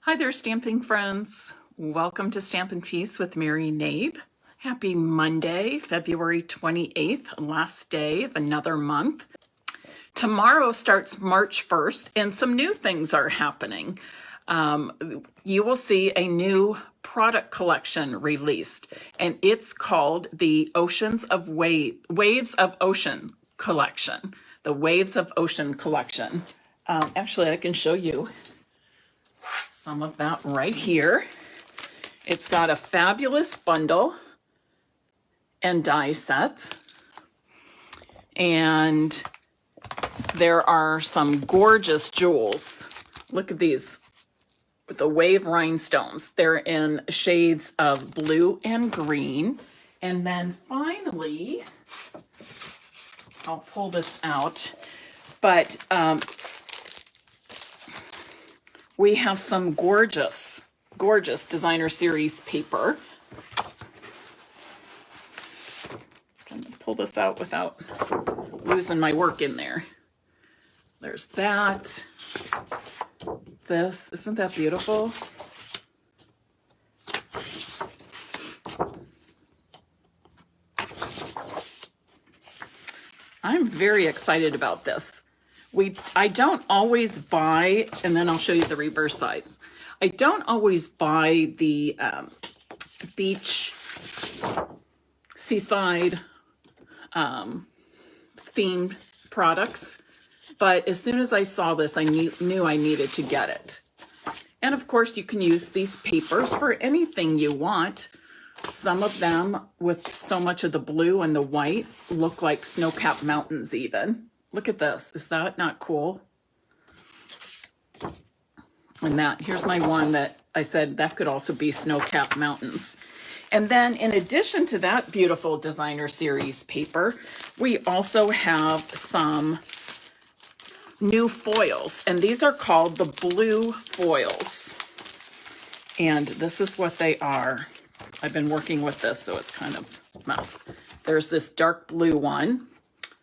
Hi there, stamping friends. Welcome to Stampin' Peace with Mary Knabe. Happy Monday, February 28th, last day of another month. Tomorrow starts March 1st, and some new things are happening. You will see a new product collection released, and it's called the Waves of Ocean collection. The Waves of Ocean collection. Actually, I can show you some of that right here. It's got a fabulous bundle and die set. And there are some gorgeous jewels. Look at these with the wave rhinestones. They're in shades of blue and green. And then finally, I'll pull this out, but we have some gorgeous, gorgeous designer series paper. I'm gonna pull this out without losing my work in there. There's that. This, isn't that beautiful? I'm very excited about this. I don't always buy, and then I'll show you the reverse sides. I don't always buy the beach, seaside themed products, but as soon as I saw this, I knew I needed to get it. And of course, you can use these papers for anything you want. Some of them, with so much of the blue and the white, look like snow-capped mountains even. Look at this. Is that not cool? And here's my one that I said that could also be snow-capped mountains. And then in addition to that beautiful designer series paper, we also have some new foils. And these are called the blue foils. And this is what they are. I've been working with this, so it's kind of a mess. There's this dark blue one.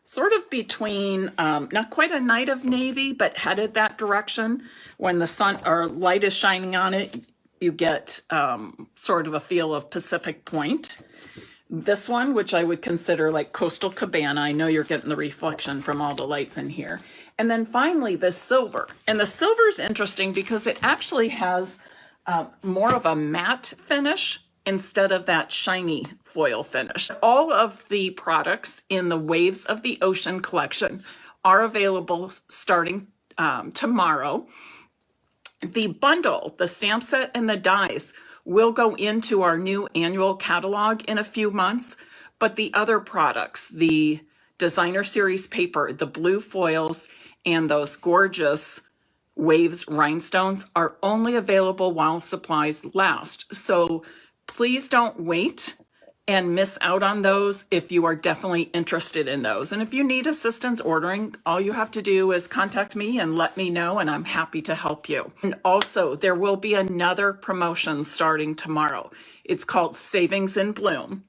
Sort of between, not quite a night of navy, but headed that direction. When the sun or light is shining on it, you get sort of a feel of Pacific Point. This one, which I would consider like Coastal Cabana. I know you're getting the reflection from all the lights in here. And then finally, the silver. And the silver is interesting because it actually has more of a matte finish instead of that shiny foil finish. All of the products in the Waves of the Ocean collection are available starting tomorrow. The bundle, the stamp set and the dies will go into our new annual catalog in a few months, but the other products, the designer series paper, the blue foils, and those gorgeous Waves rhinestones are only available while supplies last. So please don't wait and miss out on those if you are definitely interested in those. And if you need assistance ordering, all you have to do is contact me and let me know, and I'm happy to help you. And also, there will be another promotion starting tomorrow. It's called Savings in Bloom.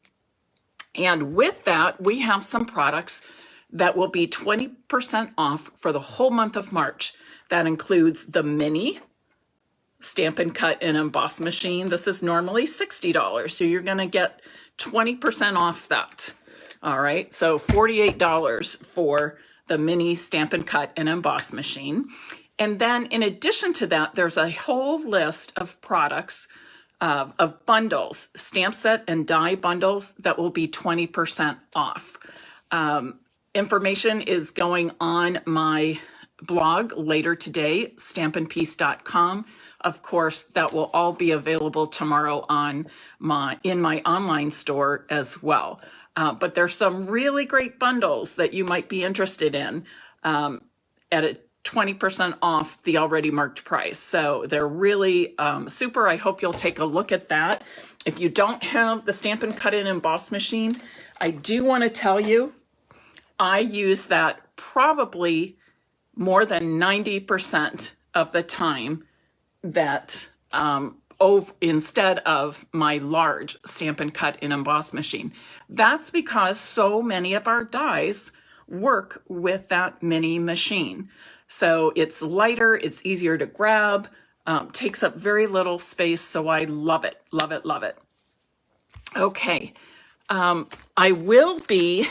And with that, we have some products that will be 20% off for the whole month of March. That includes the mini Stampin' Cut and Emboss machine. This is normally $60, so you're going to get 20% off that. All right, so $48 for the mini Stampin' Cut and Emboss machine. And then in addition to that, there's a whole list of products of bundles, stamp set and die bundles that will be 20% off. Information is going on my blog later today, stampinpeace.com. Of course, that will all be available tomorrow in my online store as well. But there's some really great bundles that you might be interested in at a 20% off the already marked price. So they're really super. I hope you'll take a look at that. If you don't have the Stampin' Cut and Emboss machine, I do want to tell you, I use that probably more than 90% of the time that instead of my large Stampin' Cut and Emboss machine. That's because so many of our dies work with that mini machine. So it's lighter, it's easier to grab, Takes up very little space, so I love it, love it, love it. Okay, I will be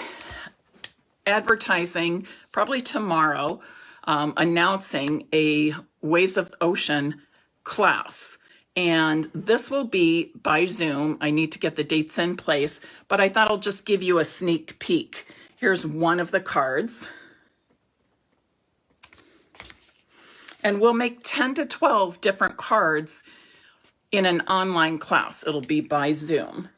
advertising probably tomorrow, announcing a Waves of Ocean class. And this will be by Zoom. I need to get the dates in place, but I thought I'll just give you a sneak peek. Here's one of the cards. And we'll make 10 to 12 different cards in an online class. It'll be by Zoom.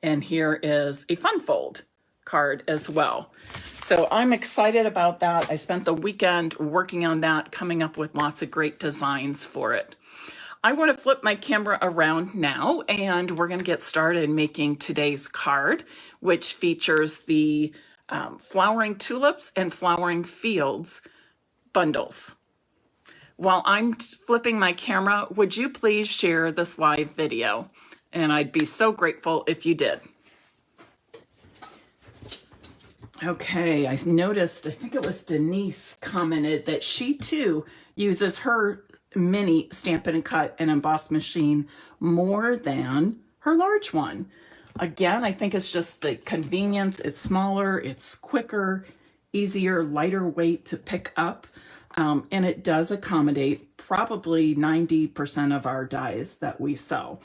And here is a fun fold card as well. So I'm excited about that. I spent the weekend working on that, coming up with lots of great designs for it. I want to flip my camera around now, and we're going to get started making today's card, which features the flowering tulips and flowering fields bundles. While I'm flipping my camera, would you please share this live video? And I'd be so grateful if you did. Okay, I noticed, I think it was Denise commented that she too uses her mini Stampin' and Cut and Emboss machine more than her large one. Again, I think it's just the convenience. It's smaller, it's quicker, easier, lighter weight to pick up. And it does accommodate probably 90% of our dies that we sell.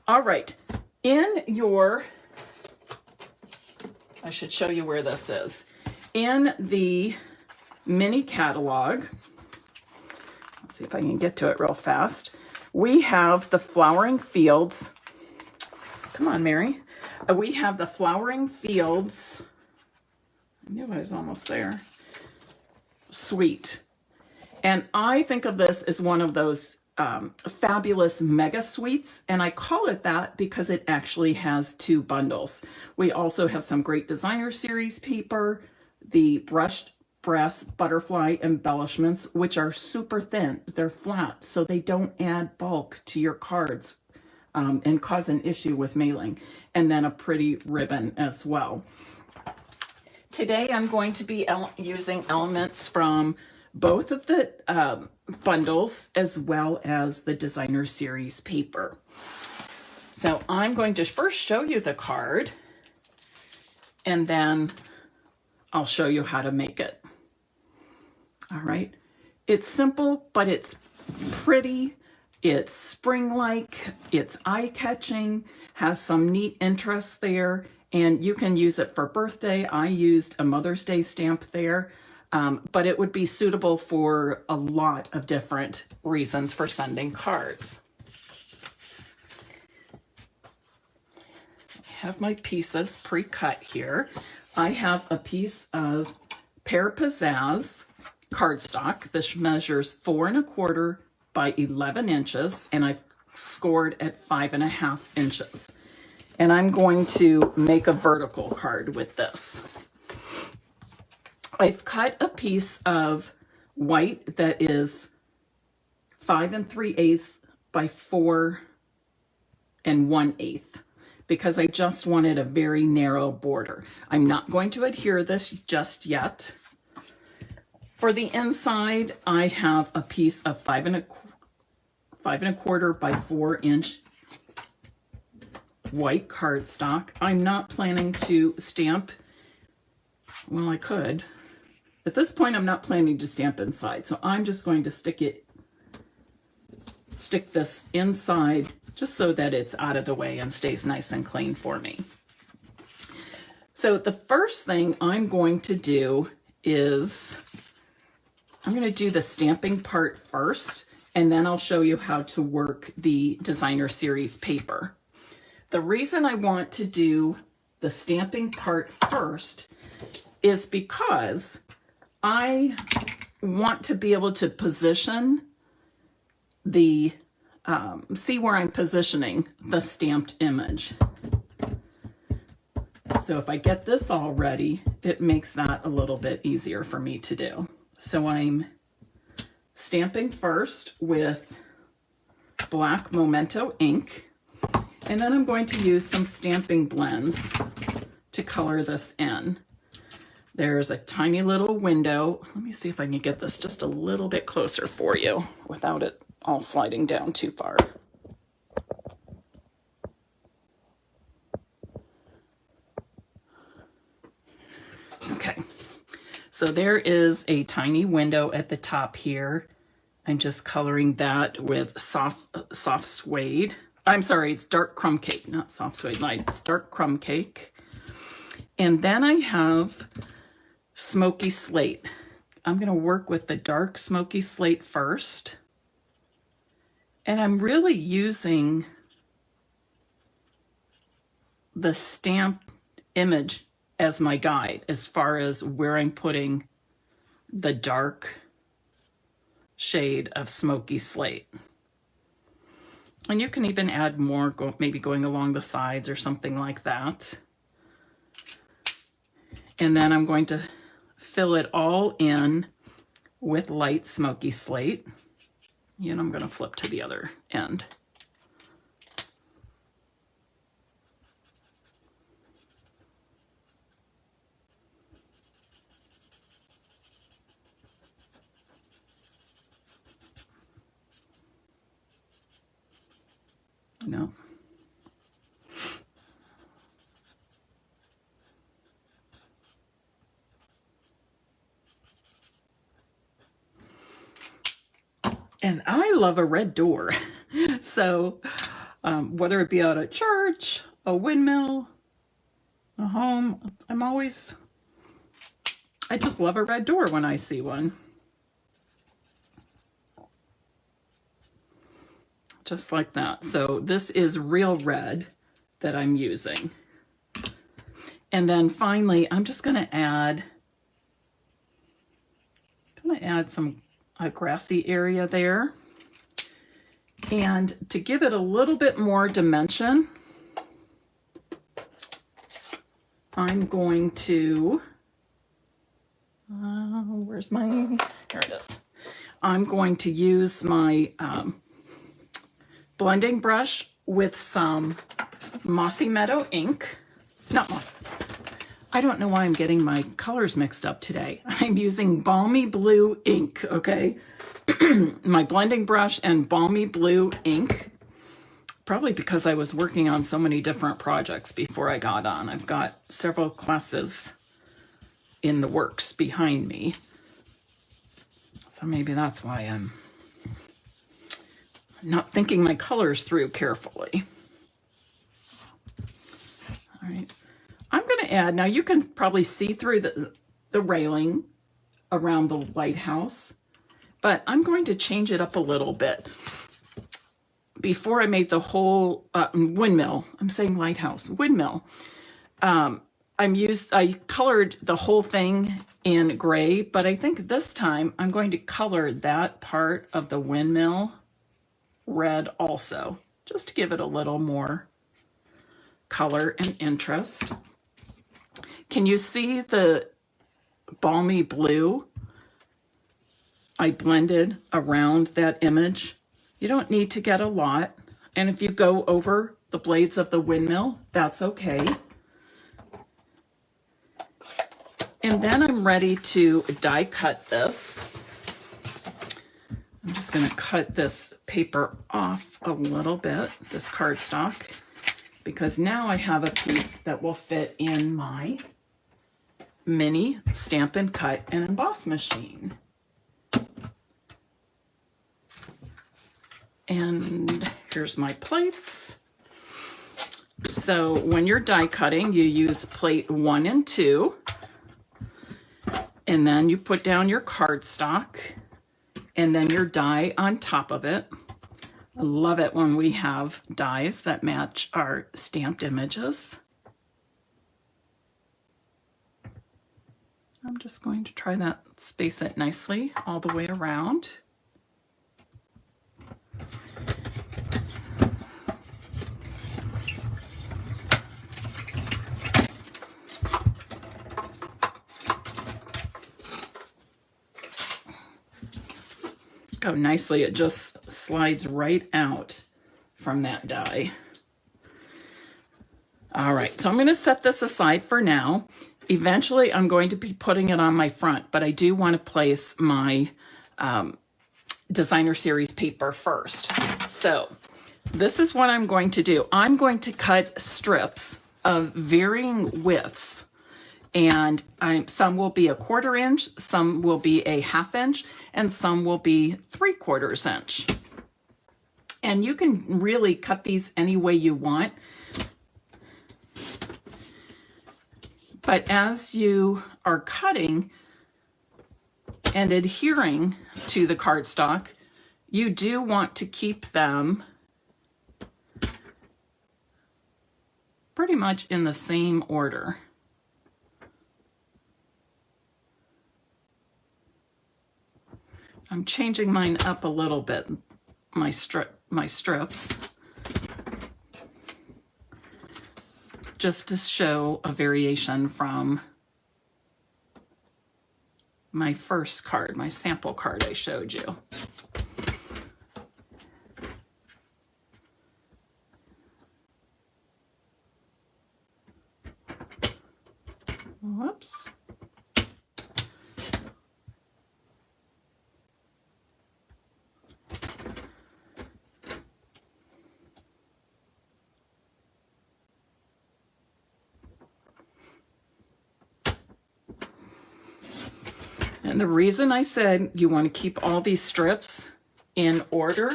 All right, in your, I should show you where this is. In the mini catalog, let's see if I can get to it real fast. We have the flowering fields. Come on, Mary. We have the flowering fields. I knew I was almost there. Suite. And I think of this as one of those fabulous mega suites, and I call it that because it actually has 2 bundles. We also have some great designer series paper, the brushed brass butterfly embellishments, which are super thin. They're flat, so they don't add bulk to your cards and cause an issue with mailing. And then a pretty ribbon as well. Today I'm going to be using elements from both of the bundles as well as the designer series paper. So I'm going to first show you the card, and then I'll show you how to make it. All right. It's simple, but it's pretty. It's spring-like, it's eye-catching, has some neat interest there, and you can use it for birthday. I used a Mother's Day stamp there, but it would be suitable for a lot of different reasons for sending cards. I have my pieces pre-cut here. I have a piece of Pear Pizzazz cardstock. This measures 4 1/4 by 11 inches, and I've scored at 5.5 inches. And I'm going to make a vertical card with this. I've cut a piece of white that is 5 3/8 by 4 1/8 because I just wanted a very narrow border. I'm not going to adhere this just yet. For the inside, I have a piece of 5 1/4 by 4 inch white cardstock. I'm not planning to stamp. Well, I could. At this point, I'm not planning to stamp inside, so I'm just going to stick this inside just so that it's out of the way and stays nice and clean for me. So the first thing I'm going to do is I'm going to do the stamping part first, and then I'll show you how to work the designer series paper. The reason I want to do the stamping part first is because I want to be able to position the, see where I'm positioning the stamped image. So if I get this all ready, it makes that a little bit easier for me to do. So I'm stamping first with black Memento ink, and then I'm going to use some stamping blends to color this in. There's a tiny little window. Let me see if I can get this just a little bit closer for you without it all sliding down too far. Okay, so there is a tiny window at the top here. I'm just coloring that with soft suede. I'm sorry, it's dark crumb cake, not soft suede light. It's dark crumb cake. And then I have smoky slate. I'm going to work with the dark smoky slate first. And I'm really using the stamped image as my guide as far as where I'm putting the dark shade of smoky slate. And you can even add more, maybe going along the sides or something like that. And then I'm going to fill it all in with light smoky slate. And I'm going to flip to the other end. No. And I love a red door. So whether it be at a church, a windmill, a home, I just love a red door when I see one. Just like that. So this is real red that I'm using. And then finally, I'm just going to add a grassy area there. And to give it a little bit more dimension, I'm going to, here it is. I'm going to use my blending brush with some Mossy Meadow ink. Not moss. I don't know why I'm getting my colors mixed up today. I'm using Balmy Blue ink, okay? My blending brush and Balmy Blue ink. Probably because I was working on so many different projects before I got on. I've got several classes in the works behind me. So maybe that's why I'm not thinking my colors through carefully. All right. I'm going to add, now you can probably see through the railing around the lighthouse, but I'm going to change it up a little bit. Before I made the whole windmill, I'm saying lighthouse, windmill, I colored the whole thing in gray, but I think this time I'm going to color that part of the windmill red also, just to give it a little more color and interest. Can you see the balmy blue I blended around that image? You don't need to get a lot. And if you go over the blades of the windmill, that's okay. And then I'm ready to die cut this. I'm just going to cut this paper off a little bit, this cardstock, because now I have a piece that will fit in my mini Stampin' Cut and Emboss machine. And here's my plates. So when you're die cutting, you use plate 1 and 2, and then you put down your cardstock and then your die on top of it. I love it when we have dies that match our stamped images. I'm just going to try that, space it nicely all the way around. Look how nicely it just slides right out from that die. All right, so I'm going to set this aside for now. Eventually, I'm going to be putting it on my front, but I do want to place my designer series paper first. So this is what I'm going to do. I'm going to cut strips of varying widths, and some will be 1/4 inch, some will be a 1/2 inch, and some will be 3/4 inch. And you can really cut these any way you want. But as you are cutting and adhering to the cardstock, you do want to keep them pretty much in the same order. I'm changing mine up a little bit, my strips, just to show a variation from my first card, my sample card I showed you. Whoops. And the reason I said you want to keep all these strips in order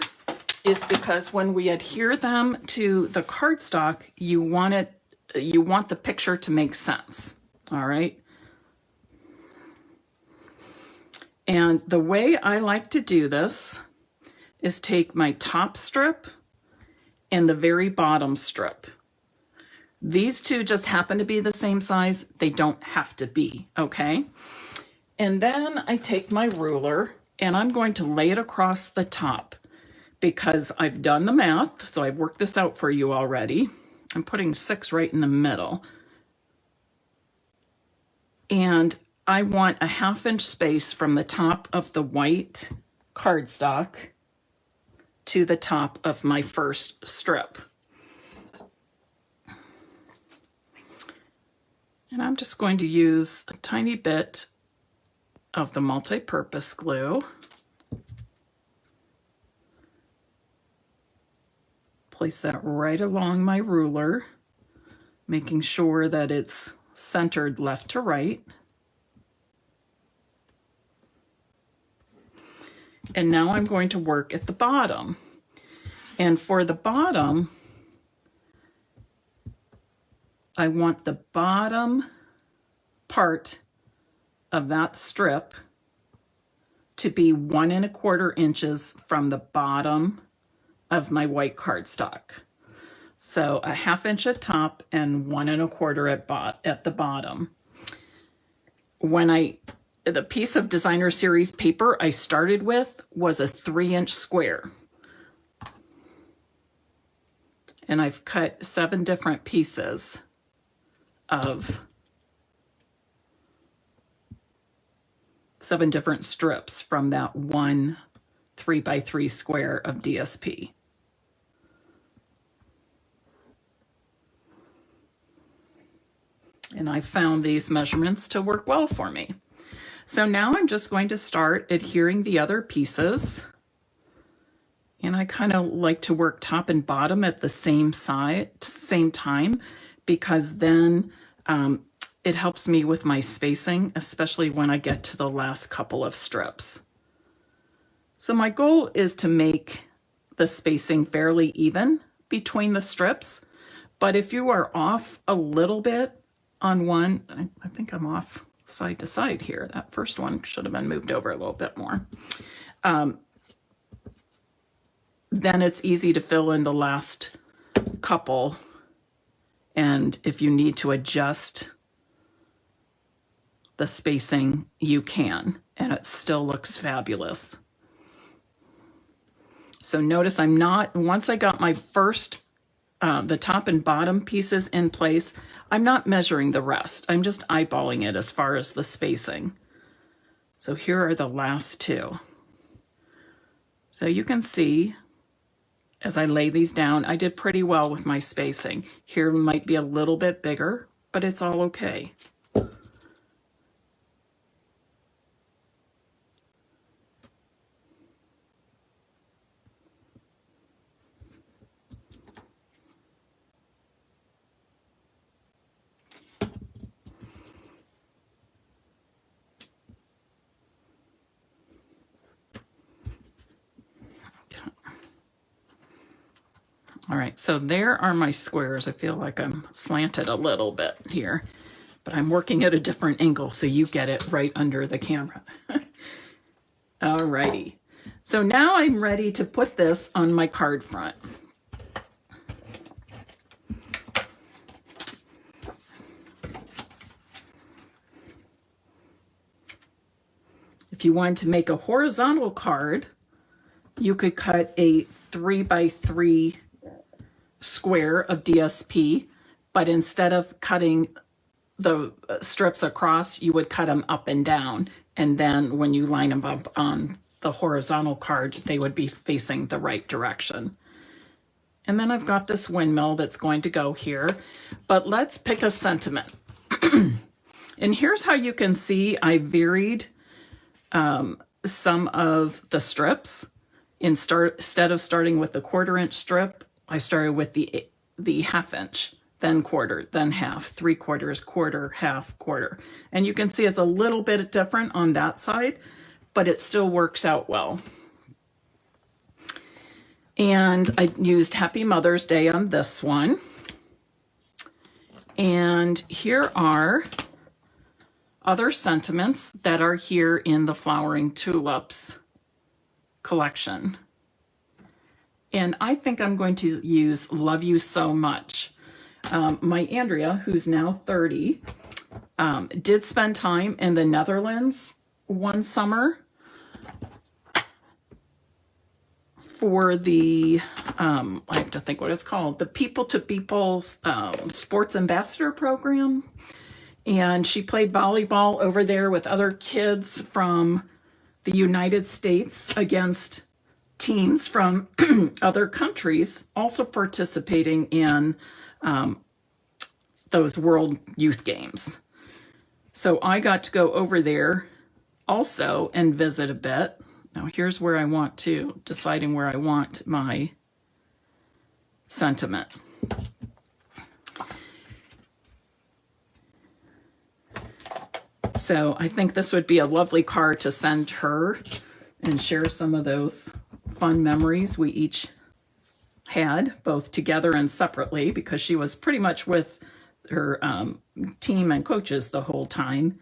is because when we adhere them to the cardstock, you want the picture to make sense. All right. And the way I like to do this is take my top strip and the very bottom strip. These two just happen to be the same size. They don't have to be, okay? And then I take my ruler and I'm going to lay it across the top because I've done the math, so I've worked this out for you already. I'm putting 6 right in the middle. And I want a 1/2 inch space from the top of the white cardstock to the top of my first strip. And I'm just going to use a tiny bit of the multi-purpose glue. Place that right along my ruler, making sure that it's centered left to right. And now I'm going to work at the bottom. And for the bottom, I want the bottom part of that strip to be 1 1/4 inches from the bottom of my white cardstock. So a 1/2 inch at top and 1 1/4 at the bottom. The piece of designer series paper I started with was a 3-inch square. And I've cut 7 different pieces of 7 different strips from that one 3x3 square of DSP. And I found these measurements to work well for me. So now I'm just going to start adhering the other pieces. And I kind of like to work top and bottom at the same time, because then it helps me with my spacing, especially when I get to the last couple of strips. So my goal is to make the spacing fairly even between the strips, but if you are off a little bit on one, I think I'm off side to side here. That first one should have been moved over a little bit more. Then it's easy to fill in the last couple, and if you need to adjust the spacing, you can, and it still looks fabulous. So notice once I got my first, the top and bottom pieces in place, I'm not measuring the rest. I'm just eyeballing it as far as the spacing. So here are the last 2. So you can see, as I lay these down, I did pretty well with my spacing. Here might be a little bit bigger, but it's all okay. All right, so there are my squares. I feel like I'm slanted a little bit here, but I'm working at a different angle so you get it right under the camera. All righty. So now I'm ready to put this on my card front. If you wanted to make a horizontal card, you could cut a 3x3 square of DSP, but instead of cutting the strips across, you would cut them up and down. And then when you line them up on the horizontal card, they would be facing the right direction. And then I've got this windmill that's going to go here, but let's pick a sentiment. And here's how you can see I varied some of the strips. Instead of starting with the 1/4 inch strip, I started with the 1/2 inch, then 1/4, then 1/2, 3/4, 1/4, 1/2, 1/4. And you can see it's a little bit different on that side, but it still works out well. And I used Happy Mother's Day on this one. And here are other sentiments that are here in the Flowering Tulips collection. And I think I'm going to use Love You So Much. My Andrea, who's now 30, did spend time in the Netherlands one summer for the, I have to think what it's called, the People to People Sports Ambassador Program. And she played volleyball over there with other kids from the United States against teams from other countries also participating in those World Youth Games. So I got to go over there also and visit a bit. Now here's where I want to, deciding where I want my sentiment. So I think this would be a lovely card to send her and share some of those fun memories we each had, both together and separately, because she was pretty much with her team and coaches the whole time.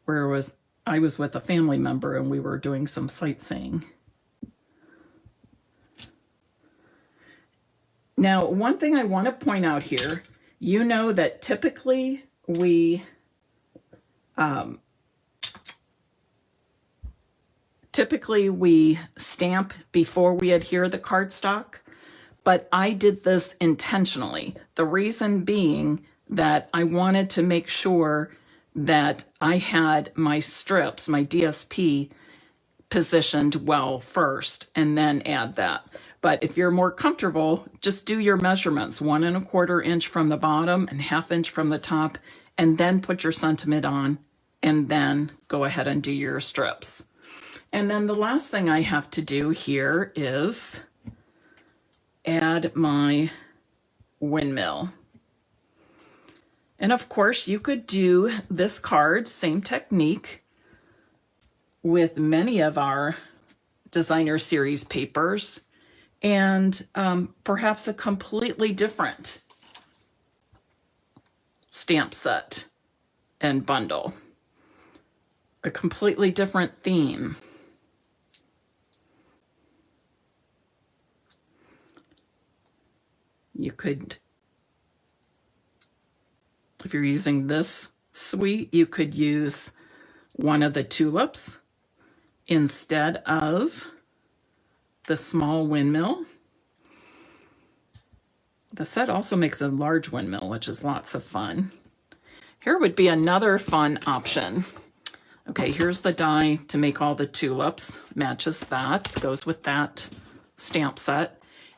I was with a family member and we were doing some sightseeing. Now, one thing I want to point out here, you know that typically we stamp before we adhere the cardstock, but I did this intentionally. The reason being that I wanted to make sure that I had my strips, my DSP, positioned well first and then add that. But if you're more comfortable, just do your measurements, 1 1/4 inch from the bottom and 1/2 inch from the top, and then put your sentiment on, and then go ahead and do your strips. And then the last thing I have to do here is add my windmill. And of course, you could do this card, same technique, with many of our designer series papers, and perhaps a completely different stamp set and bundle, a completely different theme. You could, if you're using this suite, you could use one of the tulips instead of the small windmill. The set also makes a large windmill, which is lots of fun. Here would be another fun option. Okay, here's the die to make all the tulips. Matches that, goes with that stamp set.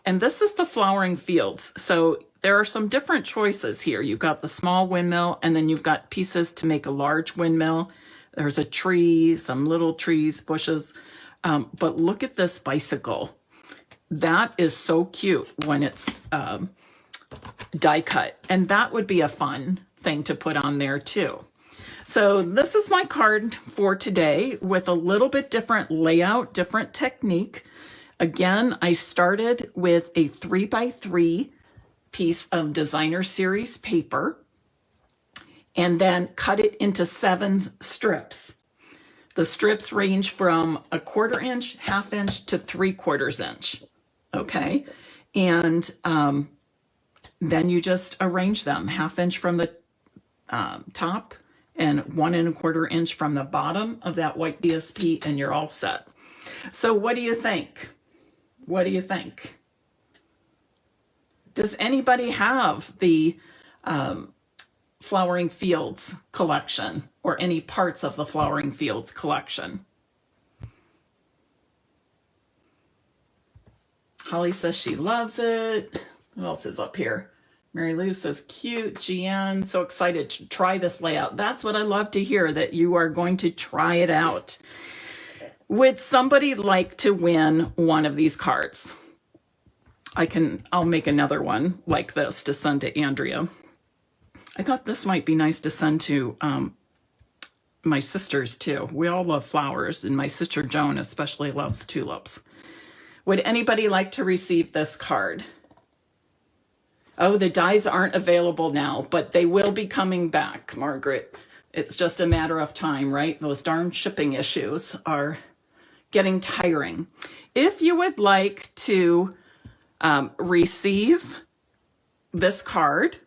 And this is the Flowering Fields. So there are some different choices here. You've got the small windmill, and then you've got pieces to make a large windmill. There's a tree, some little trees, bushes. But look at this bicycle. That is so cute when it's die cut. And that would be a fun thing to put on there too. So this is my card for today with a little bit different layout, different technique. Again, I started with a 3x3 piece of designer series paper and then cut it into 7 strips. The strips range from 1/4 inch, 1/2 inch to 3/4 inch. Okay. And then you just arrange them 1/2 inch from the top and 1 1/4 inch from the bottom of that white DSP, and you're all set. So what do you think? What do you think? Does anybody have the Flowering Fields collection or any parts of the Flowering Fields collection? Holly says she loves it. Who else is up here? Mary Lou says cute. Gianne, so excited to try this layout. That's what I love to hear, that you are going to try it out. Would somebody like to win one of these cards? I'll make another one like this to send to Andrea. I thought this might be nice to send to my sisters too. We all love flowers, and my sister Joan especially loves tulips. Would anybody like to receive this card? Oh, the dies aren't available now, but they will be coming back, Margaret. It's just a matter of time, right? Those darn shipping issues are getting tiring. If you would like to receive this card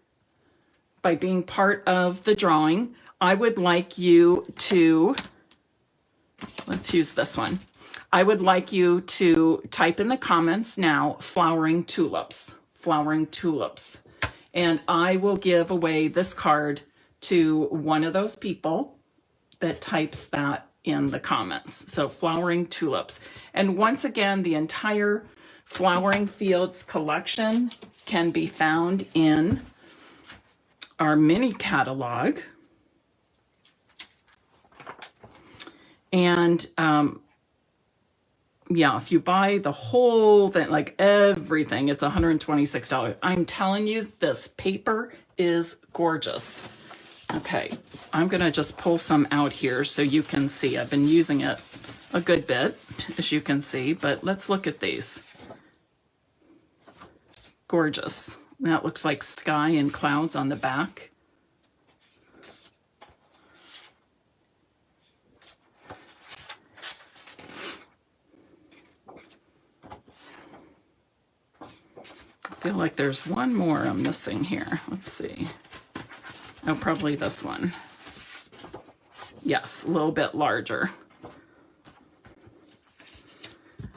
by being part of the drawing, I would like you to, let's use this one. I would like you to type in the comments now, flowering tulips, and I will give away this card to one of those people that types that in the comments. So flowering tulips. And once again, the entire Flowering Fields collection can be found in our mini catalog. And yeah, if you buy the whole thing, like everything, it's $126. I'm telling you, this paper is gorgeous. Okay, I'm gonna just pull some out here so you can see. I've been using it a good bit, as you can see, but let's look at these. Gorgeous. That looks like sky and clouds on the back. I feel like there's one more I'm missing here. Let's see. Oh, probably this one. Yes, a little bit larger.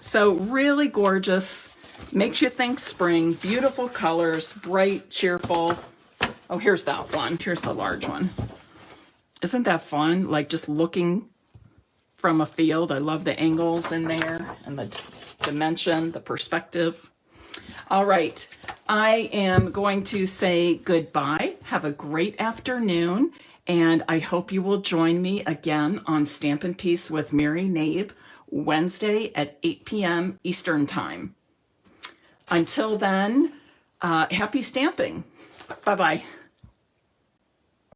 So really gorgeous. Makes you think spring. Beautiful colors, bright, cheerful. Oh, here's that one. Here's the large one. Isn't that fun? Like just looking from a field. I love the angles in there and the dimension, the perspective. All right, I am going to say goodbye. Have a great afternoon, and I hope you will join me again on Stampin' Piece with Mary Knabe, Wednesday at 8 p.m. Eastern Time. Until then, happy stamping. Bye-bye.